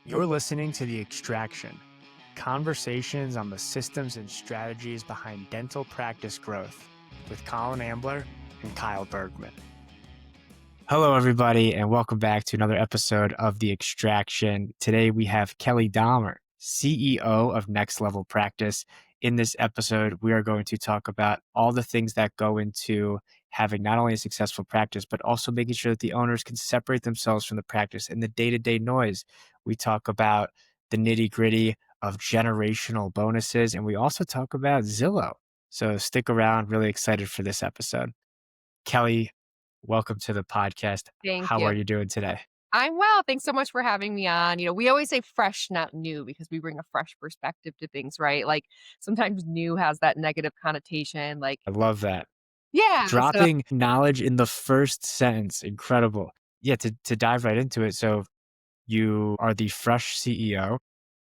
You're listening to The Extraction, conversations on the systems and strategies behind dental practice growth with Colin Ambler and Kyle Bergman. Hello, everybody, and welcome back to another episode of The Extraction. Today, we have Kelly Dahmer, CEO of Next Level Practice. In this episode, we are going to talk about all the things that go into having not only a successful practice, but also making sure that the owners can separate themselves from the practice and the day-to-day noise. We talk about the nitty-gritty of generational bonuses, and we also talk about Zillow. So stick around. Really excited for this episode. Kelly, welcome to the podcast. Thank How you. are you doing today? I'm well. Thanks so much for having me on. We always say fresh, not new, because we bring a fresh perspective to things, right? Like sometimes new has that negative connotation. I love that. Yeah. So, Dropping knowledge in the first sentence. Incredible. Yeah, to dive right into it. So you are the fresh CEO.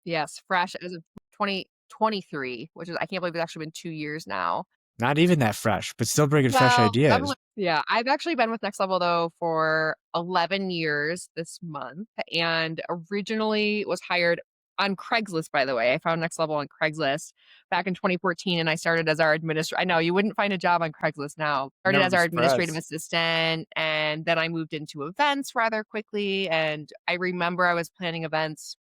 yes, fresh as of 2023, which is, I can't believe it's actually been 2 years now. Not even that fresh, but still bringing fresh Well, ideas. yeah, I've actually been with Next Level though for 11 years this month, and originally was hired on Craigslist, by the way. I found Next Level on Craigslist back in 2014, and I started as our administrator. I know you wouldn't find a job on Craigslist now. Started Never as be our administrative surprised. assistant, and then I moved into events rather quickly. And I remember I was planning events.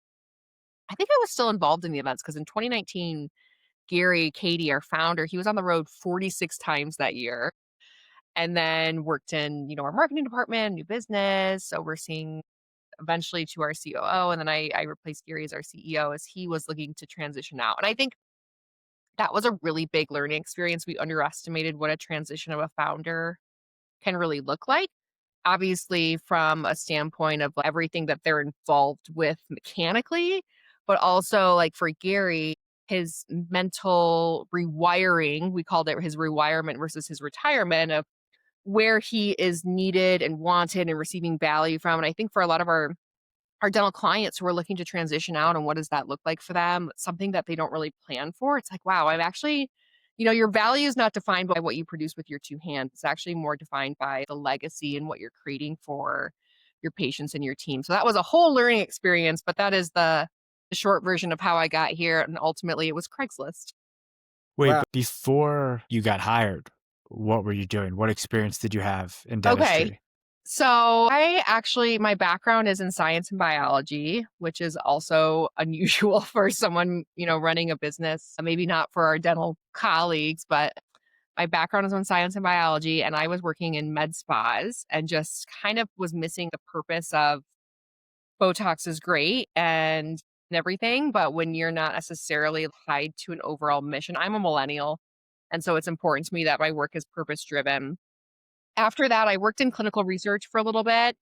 I think I was still involved in the events because in 2019, Gary Cady, our founder, he was on the road 46 times that year, and then worked in, our marketing department, new business, overseeing eventually to our COO. And then I replaced Gary as our CEO as he was looking to transition out. And I think that was a really big learning experience. We underestimated what a transition of a founder can really look like. Obviously, from a standpoint of everything that they're involved with mechanically, but also like for Gary, his mental rewiring, we called it his rewirement versus his retirement of where he is needed and wanted and receiving value from. And I think for a lot of our dental clients who are looking to transition out and what does that look like for them, something that they don't really plan for. It's like, wow, I'm actually, your value is not defined by what you produce with your two hands. It's actually more defined by the legacy and what you're creating for your patients and your team. So that was a whole learning experience, but that is the short version of how I got here. And ultimately it was Craigslist. Wait, Wow. but before you got hired, what were you doing? What experience did you have in Okay. dentistry? So my background is in science and biology, which is also unusual for someone, running a business. Maybe not for our dental colleagues, but my background is in science and biology. And I was working in med spas and just kind of was missing the purpose of Botox is great and everything. But when you're not necessarily tied to an overall mission, I'm a millennial. And so it's important to me that my work is purpose driven. After that, I worked in clinical research for a little bit.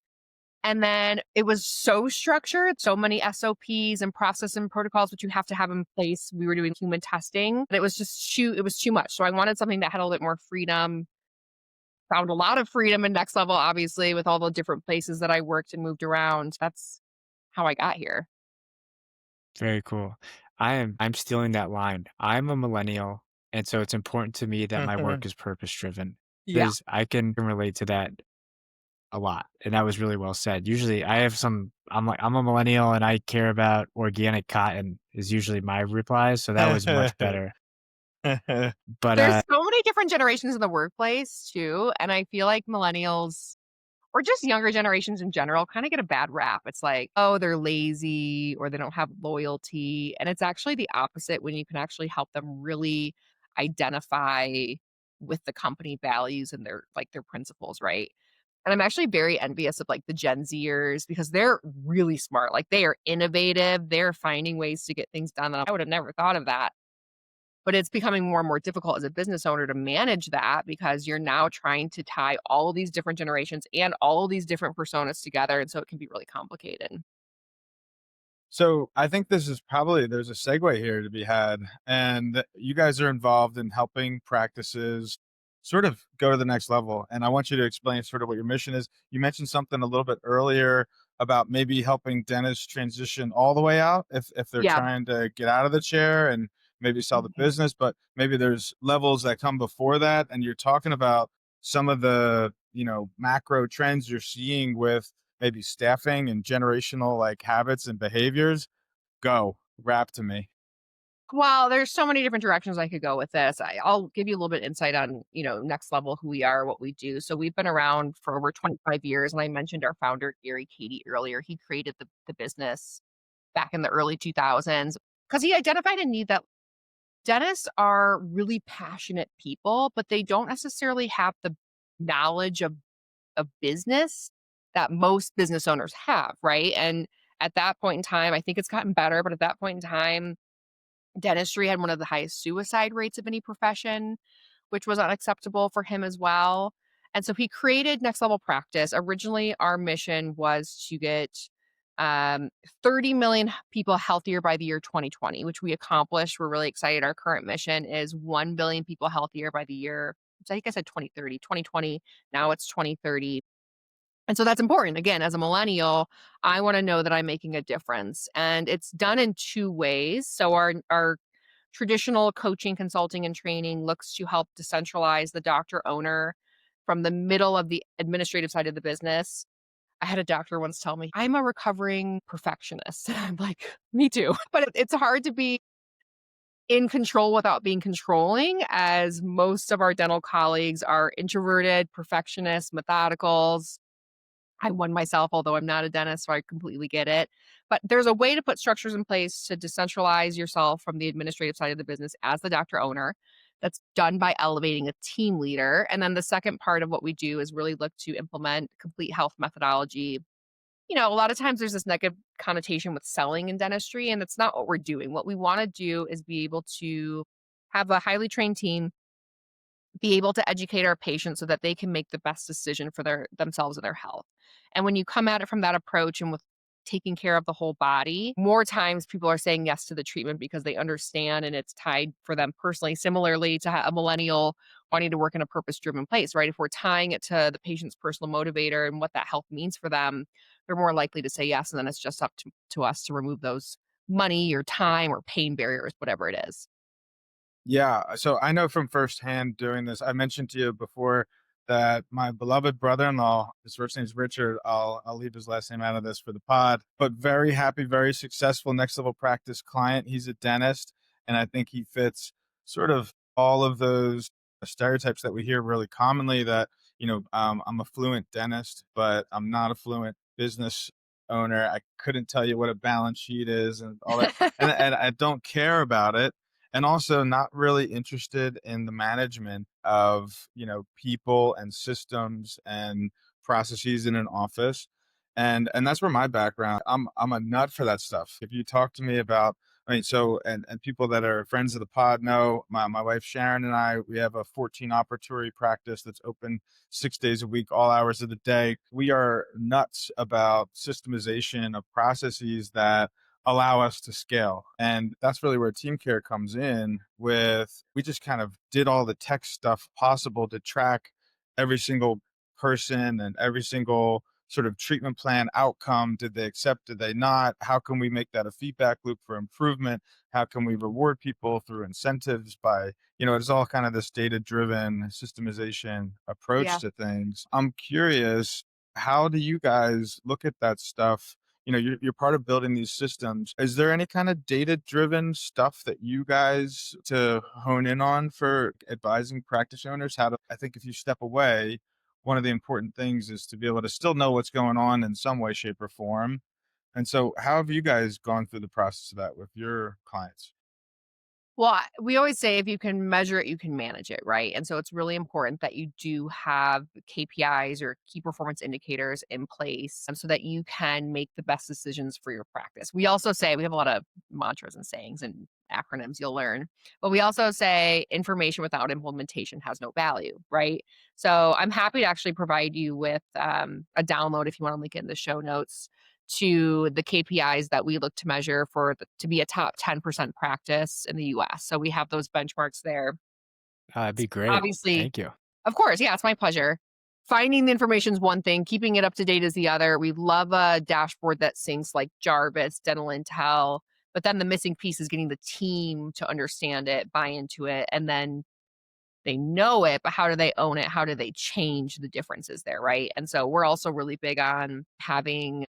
And then it was so structured, so many SOPs and process and protocols, which you have to have in place. We were doing human testing, but it was it was too much. So I wanted something that had a little bit more freedom. Found a lot of freedom in Next Level, obviously, with all the different places that I worked and moved around. That's how I got here. Very cool. I'm stealing that line. I'm a millennial, and so it's important to me that my work is purpose driven Yeah. because I can relate to that a lot. And that was really well said. Usually I'm a millennial and I care about organic cotton is usually my reply. So that was much better. But There's so many different generations in the workplace too. And I feel like millennials or just younger generations in general kind of get a bad rap. It's like, oh, they're lazy or they don't have loyalty. And it's actually the opposite when you can actually help them really identify with the company values and their principles, right? And I'm actually very envious of like the Gen Zers because they're really smart. Like they are innovative. They're finding ways to get things done. And I would have never thought of that. But it's becoming more and more difficult as a business owner to manage that because you're now trying to tie all of these different generations and all of these different personas together. And so it can be really complicated. So I think this is probably there's a segue here to be had, and you guys are involved in helping practices sort of go to the next level. And I want you to explain sort of what your mission is. You mentioned something a little bit earlier about maybe helping dentists transition all the way out if they're Yeah. trying to get out of the chair and maybe sell the Mhm. business, but maybe there's levels that come before that. And you're talking about some of the macro trends you're seeing with maybe staffing and generational like habits and behaviors? Go, rap to me. Well, there's so many different directions I could go with this. I'll give you a little bit insight on, next level, who we are, what we do. So we've been around for over 25 years. And I mentioned our founder, Gary Cady, earlier. He created the business back in the early 2000s because he identified a need that dentists are really passionate people, but they don't necessarily have the knowledge of business that most business owners have, right? And at that point in time, I think it's gotten better, but at that point in time, dentistry had one of the highest suicide rates of any profession, which was unacceptable for him as well. And so he created Next Level Practice. Originally, our mission was to get um, 30 million people healthier by the year 2020, which we accomplished. We're really excited. Our current mission is 1 billion people healthier by the year, I think I said 2030, 2020. Now it's 2030. And so that's important. Again, as a millennial, I want to know that I'm making a difference. And it's done in two ways. So our traditional coaching, consulting, and training looks to help decentralize the doctor owner from the middle of the administrative side of the business. I had a doctor once tell me, I'm a recovering perfectionist. I'm like, me too. But it's hard to be in control without being controlling, as most of our dental colleagues are introverted, perfectionists, methodicals. I won myself, although I'm not a dentist, so I completely get it. But there's a way to put structures in place to decentralize yourself from the administrative side of the business as the doctor owner. That's done by elevating a team leader. And then the second part of what we do is really look to implement complete health methodology. A lot of times there's this negative connotation with selling in dentistry, and it's not what we're doing. What we want to do is be able to have a highly trained team, be able to educate our patients so that they can make the best decision for themselves and their health. And when you come at it from that approach and with taking care of the whole body, more times people are saying yes to the treatment because they understand and it's tied for them personally. Similarly to a millennial wanting to work in a purpose-driven place, right? If we're tying it to the patient's personal motivator and what that health means for them, they're more likely to say yes. And then it's just up to us to remove those money or time or pain barriers, whatever it is. Yeah, so I know from firsthand doing this. I mentioned to you before that my beloved brother-in-law, his first name's Richard. I'll leave his last name out of this for the pod, but very happy, very successful Next Level Practice client. He's a dentist, and I think he fits sort of all of those stereotypes that we hear really commonly. That I'm a fluent dentist, but I'm not a fluent business owner. I couldn't tell you what a balance sheet is and all that, and I don't care about it, and also not really interested in the management of people and systems and processes in an office. And that's where my background. I'm a nut for that stuff. If you talk to me about, I mean, so and people that are friends of the pod know my wife Sharon and I, we have a 14 operatory practice that's open 6 days a week, all hours of the day. We are nuts about systemization of processes that allow us to scale. And that's really where team care comes in. With we just kind of did all the tech stuff possible to track every single person and every single sort of treatment plan outcome. Did they accept? Did they not? How can we make that a feedback loop for improvement? How can we reward people through incentives by, it's all kind of this data driven systemization approach Yeah. to things. I'm curious, how do you guys look at that stuff? You're part of building these systems. Is there any kind of data driven stuff that you guys to hone in on for advising practice owners? I think if you step away, one of the important things is to be able to still know what's going on in some way, shape, or form. And so how have you guys gone through the process of that with your clients? Well, we always say if you can measure it, you can manage it, right? And so it's really important that you do have KPIs or key performance indicators in place so that you can make the best decisions for your practice. We also say we have a lot of mantras and sayings and acronyms you'll learn, but we also say information without implementation has no value, right? So I'm happy to actually provide you with a download if you want to link it in the show notes to the KPIs that we look to measure to be a top 10% practice in the US. So we have those benchmarks there. That'd be great. Obviously, Thank you. of course, yeah, it's my pleasure. Finding the information is one thing, keeping it up to date is the other. We love a dashboard that syncs like Jarvis, Dental Intel, but then the missing piece is getting the team to understand it, buy into it, and then they know it, but how do they own it? How do they change the differences there, right? And so we're also really big on having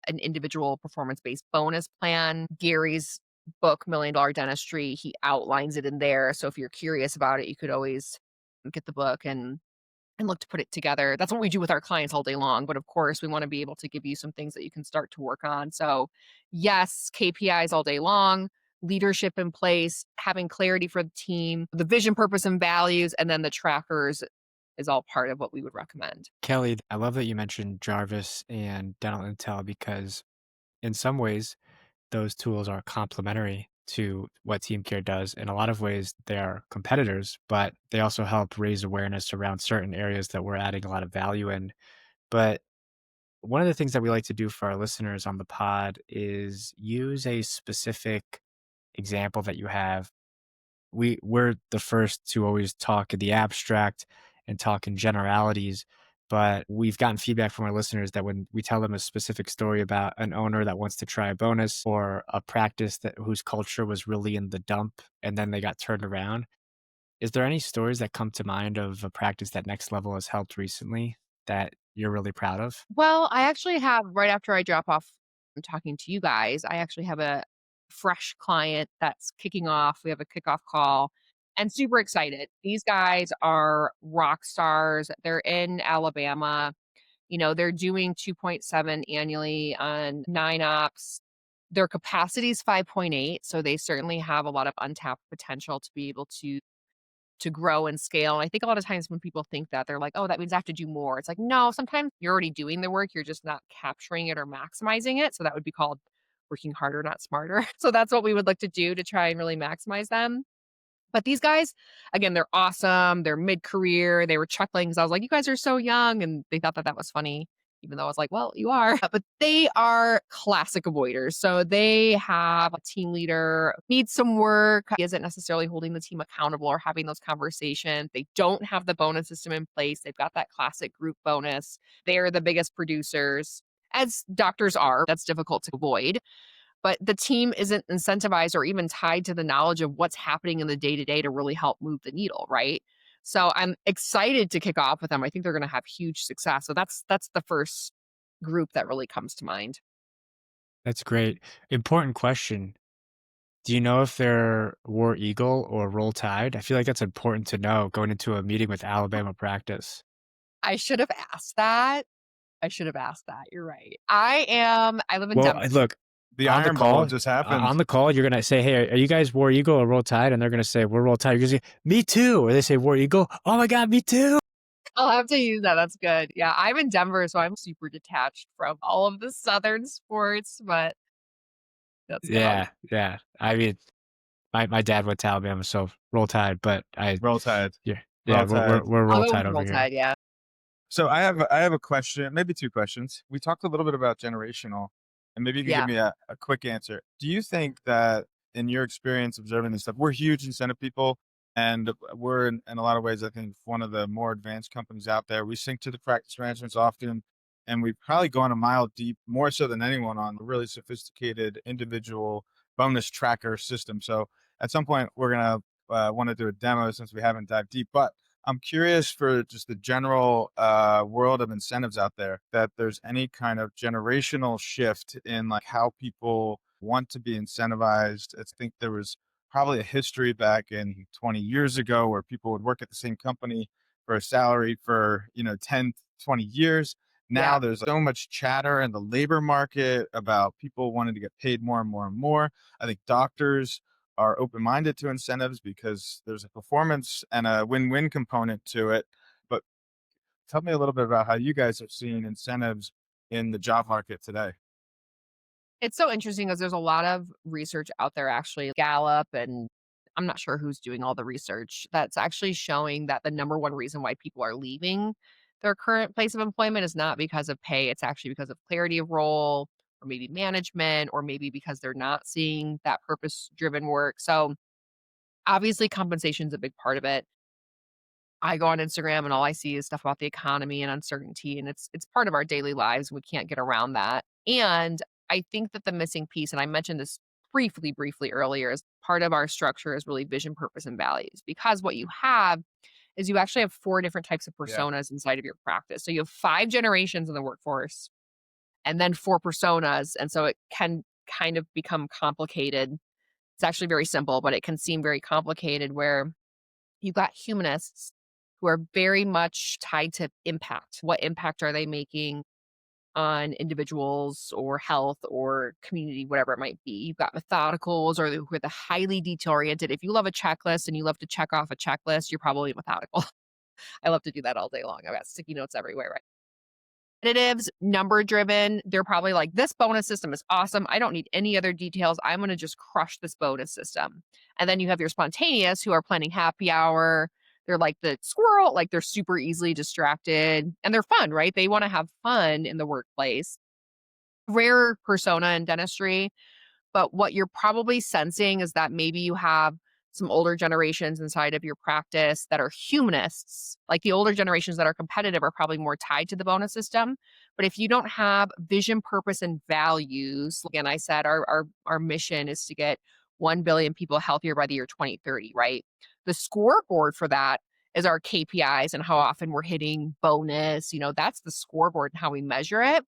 an individual performance-based bonus plan. Gary's book, Million Dollar Dentistry, he outlines it in there. So if you're curious about it, you could always get the book and look to put it together. That's what we do with our clients all day long. But of course, we want to be able to give you some things that you can start to work on. So, yes, KPIs all day long, leadership in place, having clarity for the team, the vision, purpose, and values, and then the trackers is all part of what we would recommend. Kelly, I love that you mentioned Jarvis and Dental Intel because in some ways, those tools are complementary to what Team Care does. In a lot of ways, they are competitors, but they also help raise awareness around certain areas that we're adding a lot of value in. But one of the things that we like to do for our listeners on the pod is use a specific example that you have. We're the first to always talk in the abstract and talk in generalities, but we've gotten feedback from our listeners that when we tell them a specific story about an owner that wants to try a bonus or a practice that whose culture was really in the dump and then they got turned around, is there any stories that come to mind of a practice that Next Level has helped recently that you're really proud of? Well, I actually have, right after I drop off I'm talking to you guys, I actually have a fresh client that's kicking off. We have a kickoff call and super excited. These guys are rock stars. They're in Alabama. They're doing 2.7 annually on 9 ops. Their capacity is 5.8, so they certainly have a lot of untapped potential to be able to grow and scale. And I think a lot of times when people think that, they're like, "Oh, that means I have to do more." It's like, no, sometimes you're already doing the work, you're just not capturing it or maximizing it. So that would be called working harder, not smarter. So that's what we would look to do to try and really maximize them. But these guys, again, they're awesome. They're mid-career. They were chuckling because I was like, "You guys are so young," and they thought that that was funny, even though I was like, "Well, you are." But they are classic avoiders. So they have a team leader needs some work. He isn't necessarily holding the team accountable or having those conversations. They don't have the bonus system in place. They've got that classic group bonus. They're the biggest producers, as doctors are. That's difficult to avoid, but the team isn't incentivized or even tied to the knowledge of what's happening in the day to day to really help move the needle, right? So I'm excited to kick off with them. I think they're going to have huge success. So that's the first group that really comes to mind. That's great. Important question. Do you know if they're War Eagle or Roll Tide? I feel like that's important to know going into a meeting with Alabama practice. I should have asked that. I should have asked that. You're right. I live in Well, Denver. look, The on the Iron Bowl call, just happened. you're gonna say, "Hey, are you guys War Eagle or Roll Tide?" And they're gonna say, "We're Roll Tide." You're gonna say, "Me too," or they say War Eagle. Oh my God, me too. I'll have to use that. That's good. Yeah, I'm in Denver, so I'm super detached from all of the Southern sports, but that's how Yeah, yeah. I mean, my dad went to Alabama, so Roll Tide. But Roll Tide. yeah, yeah, Roll Tide. we're I'll Roll go Tide with over Roll here. Tide, yeah. So I have a question, maybe two questions. We talked a little bit about generational, and maybe you can give Yeah. me a quick answer. Do you think that in your experience observing this stuff, we're huge incentive people, and we're in a lot of ways, I think, one of the more advanced companies out there. We sync to the practice managements often, and we've probably gone a mile deep, more so than anyone, on a really sophisticated individual bonus tracker system. So at some point, we're gonna want to do a demo since we haven't dived deep, but I'm curious for just the general world of incentives out there, that there's any kind of generational shift in like how people want to be incentivized. I think there was probably a history back in 20 years ago where people would work at the same company for a salary for, 10, 20 years. Now Yeah. there's so much chatter in the labor market about people wanting to get paid more and more and more. I think doctors are open-minded to incentives because there's a performance and a win-win component to it. But tell me a little bit about how you guys have seen incentives in the job market today. It's so interesting because there's a lot of research out there, actually, Gallup, and I'm not sure who's doing all the research that's actually showing that the number one reason why people are leaving their current place of employment is not because of pay. It's actually because of clarity of role or maybe management or maybe because they're not seeing that purpose driven work. So obviously compensation is a big part of it. I go on Instagram and all I see is stuff about the economy and uncertainty, and it's part of our daily lives. We can't get around that. And I think that the missing piece, and I mentioned this briefly earlier, is part of our structure is really vision, purpose, and values. Because what you have is you actually have 4 different types of Yeah. personas inside of your practice. So you have 5 generations in the workforce and then 4 personas. And so it can kind of become complicated. It's actually very simple, but it can seem very complicated where you've got humanists who are very much tied to impact. What impact are they making on individuals or health or community, whatever it might be? You've got methodicals or who are the highly detail oriented. If you love a checklist and you love to check off a checklist, you're probably methodical. I love to do that all day long. I've got sticky notes everywhere, right? Competitives, number driven, they're probably like, this bonus system is awesome. I don't need any other details. I'm going to just crush this bonus system. And then you have your spontaneous who are planning happy hour. They're like the squirrel, like they're super easily distracted and they're fun, right? They want to have fun in the workplace. Rare persona in dentistry, but what you're probably sensing is that maybe you have some older generations inside of your practice that are humanists. Like the older generations that are competitive are probably more tied to the bonus system. But if you don't have vision, purpose, and values, again, I said our mission is to get 1 billion people healthier by the year 2030, right? The scoreboard for that is our KPIs and how often we're hitting bonus. That's the scoreboard and how we measure it.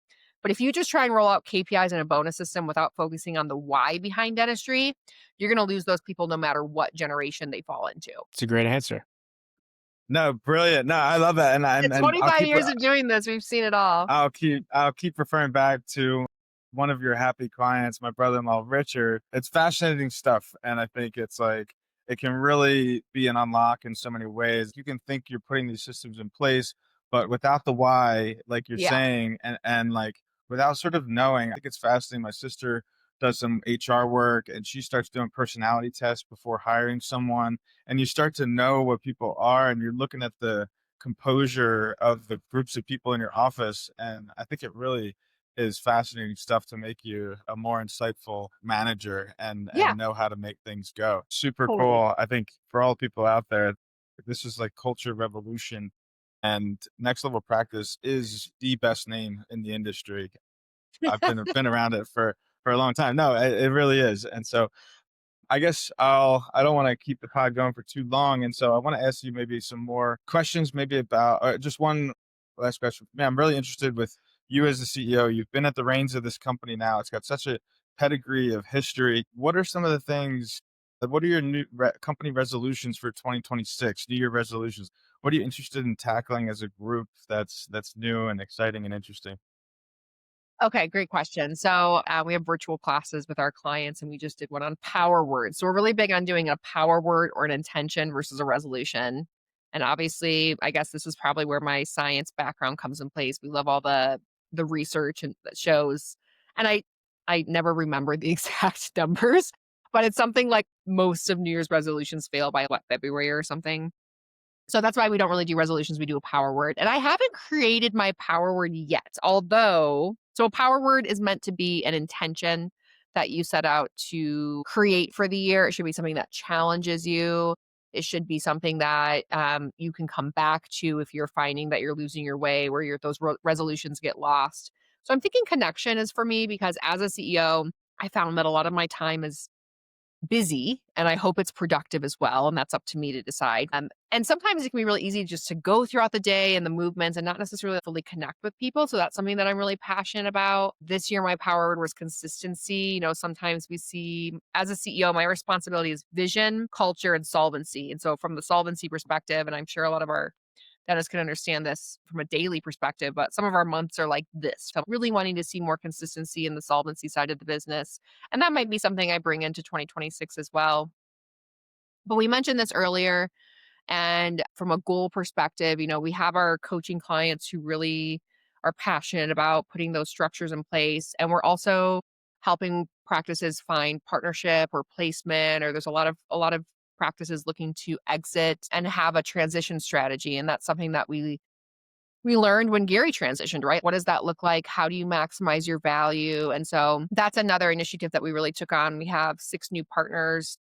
But if you just try and roll out KPIs and a bonus system without focusing on the why behind dentistry, you're going to lose those people no matter what generation they fall into. It's a great answer. No, brilliant. No, I love that. And It's I'll 25 keep years of doing this. We've seen it all. I'll keep referring back to one of your happy clients, my brother-in-law Richard. It's fascinating stuff, and I think it's like it can really be an unlock in so many ways. You can think you're putting these systems in place, but without the why, like you're Yeah. saying, and like without sort of knowing, I think it's fascinating. My sister does some HR work, and she starts doing personality tests before hiring someone, and you start to know what people are, and you're looking at the composure of the groups of people in your office. And I think it really is fascinating stuff to make you a more insightful manager Yeah, and know how to make things go. Super totally. cool. I think for all people out there, this is like culture revolution, and next level practice is the best name in the industry. I've been around it for a long time. No, it really is. And so I guess I don't want to keep the pod going for too long. And so I want to ask you maybe some more questions, maybe about just one last question. Man, I'm really interested with you as the CEO. You've been at the reins of this company now. It's got such a pedigree of history. What are some of the things, what are your new company resolutions for 2026, New Year resolutions? What are you interested in tackling as a group that's new and exciting and interesting? Okay, great question. So we have virtual classes with our clients, and we just did one on power words. So we're really big on doing a power word or an intention versus a resolution. And obviously, I guess this is probably where my science background comes in place. We love all the research and that shows, and I never remember the exact numbers, but it's something like most of New Year's resolutions fail by what, February or something. So that's why we don't really do resolutions. We do a power word. And I haven't created my power word yet, although, so a power word is meant to be an intention that you set out to create for the year. It should be something that challenges you. It should be something that you can come back to if you're finding that you're losing your way, where those resolutions get lost. So I'm thinking connection is for me because as a CEO, I found that a lot of my time is busy and I hope it's productive as well. And that's up to me to decide. And sometimes it can be really easy just to go throughout the day and the movements and not necessarily fully connect with people. So that's something that I'm really passionate about. This year, my power word was consistency. Sometimes we see as a CEO, my responsibility is vision, culture, and solvency. And so from the solvency perspective, and I'm sure a lot of our dentists can understand this from a daily perspective, but some of our months are like this. So really wanting to see more consistency in the solvency side of the business. And that might be something I bring into 2026 as well. But we mentioned this earlier. And from a goal perspective, we have our coaching clients who really are passionate about putting those structures in place. And we're also helping practices find partnership or placement, or there's a lot of practices looking to exit and have a transition strategy. And that's something that we learned when Gary transitioned, right? What does that look like? How do you maximize your value? And so that's another initiative that we really took on. We have 6 new partners,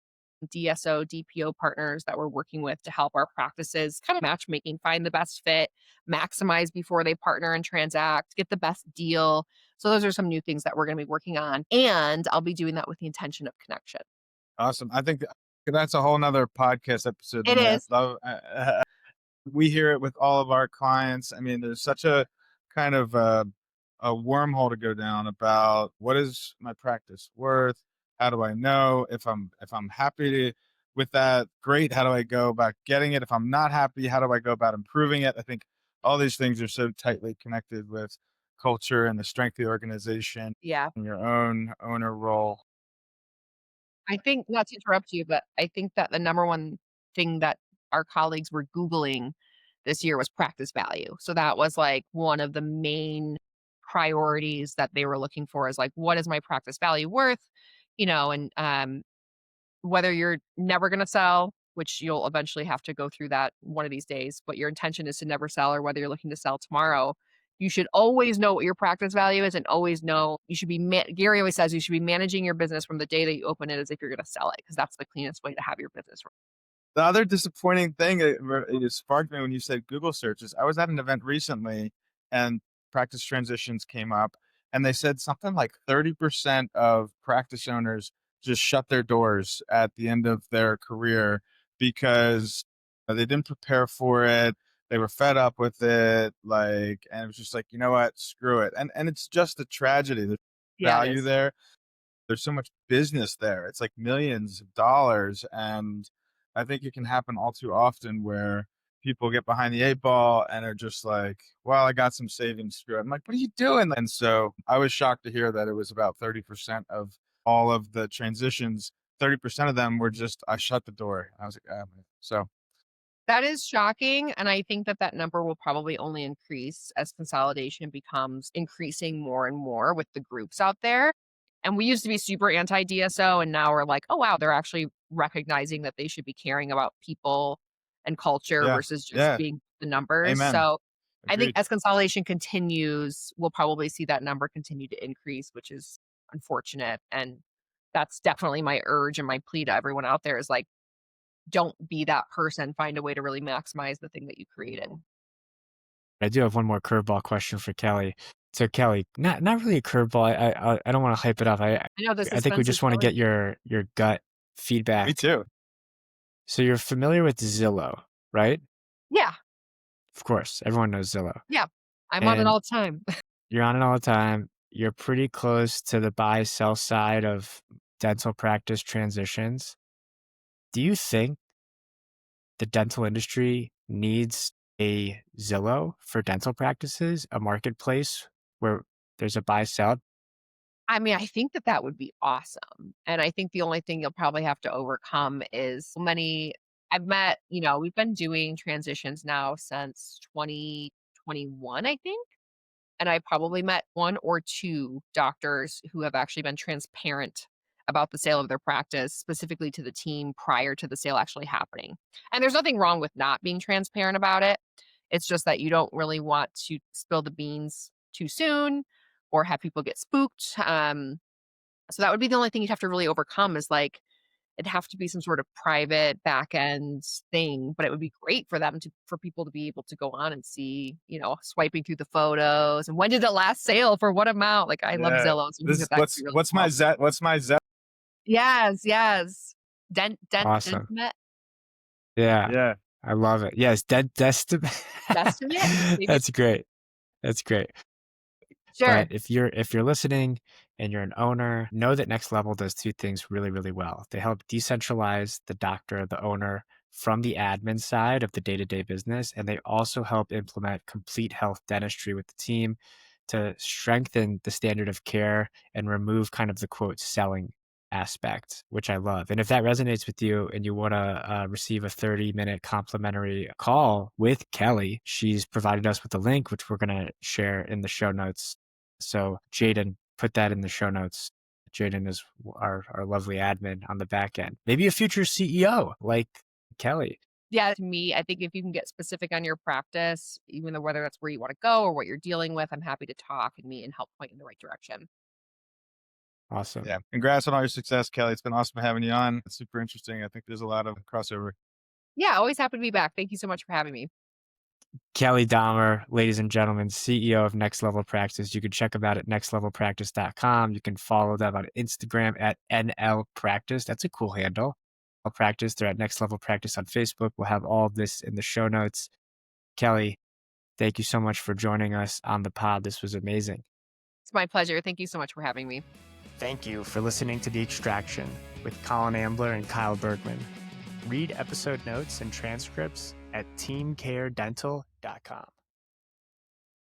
DSO, DPO partners that we're working with to help our practices kind of matchmaking, find the best fit, maximize before they partner and transact, get the best deal. So those are some new things that we're going to be working on. And I'll be doing that with the intention of connection. Awesome. I think that's a whole nother podcast episode to It me. I is. love We hear it with all of our clients. I mean, there's such a kind of a wormhole to go down about what is my practice worth? How do I know if I'm happy with that? Great. How do I go about getting it? If I'm not happy, how do I go about improving it? I think all these things are so tightly connected with culture and the strength of the organization Yeah. and your own owner role. I think, not to interrupt you, but I think that the number one thing that our colleagues were Googling this year was practice value. So that was like one of the main priorities that they were looking for, is like, what is my practice value worth? And whether you're never going to sell, which you'll eventually have to go through that one of these days, but your intention is to never sell, or whether you're looking to sell tomorrow, you should always know what your practice value is, and always know you should be, Gary always says you should be managing your business from the day that you open it as if you're going to sell it, because that's the cleanest way to have your business run. The other disappointing thing it sparked me when you said Google searches. I was at an event recently and practice transitions came up, and they said something like 30% of practice owners just shut their doors at the end of their career because they didn't prepare for it. They were fed up with it, like, and it was just like, you know what, screw it. And it's just a tragedy. There's Yeah, it value is. there. There's so much business there. It's like millions of dollars, and I think it can happen all too often where people get behind the 8 ball and are just like, "Well, I got some savings, screw it." I'm like, "What are you doing?" And so I was shocked to hear that it was about 30% of all of the transitions, 30% of them were just, "I shut the door." I was like, "Oh, man." So, That is shocking, and I think that that number will probably only increase as consolidation becomes increasing more and more with the groups out there. And we used to be super anti-DSO, and now we're like, "Oh, wow, they're actually recognizing that they should be caring about people and culture yeah. versus just Yeah. being the numbers." Amen. So, I think Agreed. as consolidation continues, we'll probably see that number continue to increase, which is unfortunate, and that's definitely my urge and my plea to everyone out there, is like, don't be that person, find a way to really maximize the thing that you created. I do have one more curveball question for Kelly. So Kelly, not really a curveball. I don't want to hype it up. I know the I think we suspense is just want to killing get me. your gut Me feedback. too. So you're familiar with Zillow, right? Yeah, Of course, everyone knows Zillow. yeah. I'm on it And all the time. you're on it all the time. You're pretty close to the buy sell side of dental practice transitions. Do you think the dental industry needs a Zillow for dental practices, a marketplace where there's a buy sell? I mean, I think that that would be awesome, and I think the only thing you'll probably have to overcome is many. I've met, we've been doing transitions now since 2021, I think. And I probably met 1 or 2 doctors who have actually been transparent about the sale of their practice, specifically to the team prior to the sale actually happening. And there's nothing wrong with not being transparent about it. It's just that you don't really want to spill the beans too soon or have people get spooked. So that would be the only thing you'd have to really overcome, is like, it'd have to be some sort of private back end thing, but it would be great for for people to be able to go on and see, swiping through the photos and when did it last sale for what amount. Like, I love Yeah. Zillow, so I think This that is that could be really cool. what's my Zet? Yes, yes. Awesome. Dentiment? Yeah, Yeah. I love it. Yes, Destiment? Maybe? That's great. That's great. Sure. But if you're listening and you're an owner, know that Next Level does two things really, really well. They help decentralize the doctor, the owner, from the admin side of the day-to-day business, and they also help implement complete health dentistry with the team to strengthen the standard of care and remove kind of the quote selling aspect, which I love. And if that resonates with you and you want to receive a 30-minute complimentary call with Kelly, she's provided us with a link, which we're going to share in the show notes. So Jaden, put that in the show notes. Jaden is our lovely admin on the back end. Maybe a future CEO like Kelly. Yeah, to me, I think if you can get specific on your practice, even though whether that's where you want to go or what you're dealing with, I'm happy to talk and meet and help point in the right direction. Awesome. Yeah. Congrats on all your success, Kelly. It's been awesome having you on. It's super interesting. I think there's a lot of crossover. Yeah, always happy to be back. Thank you so much for having me. Kelly Dahmer, ladies and gentlemen, CEO of Next Level Practice. You can check them out at nextlevelpractice.com. You can follow them on Instagram at NL Practice. That's a cool handle. Practice. They're at Next Level Practice on Facebook. We'll have all of this in the show notes. Kelly, thank you so much for joining us on the pod. This was amazing. It's my pleasure. Thank you so much for having me. Thank you for listening to The Extraction with Colin Ambler and Kyle Bergman. Read episode notes and transcripts at teamcaredental.com.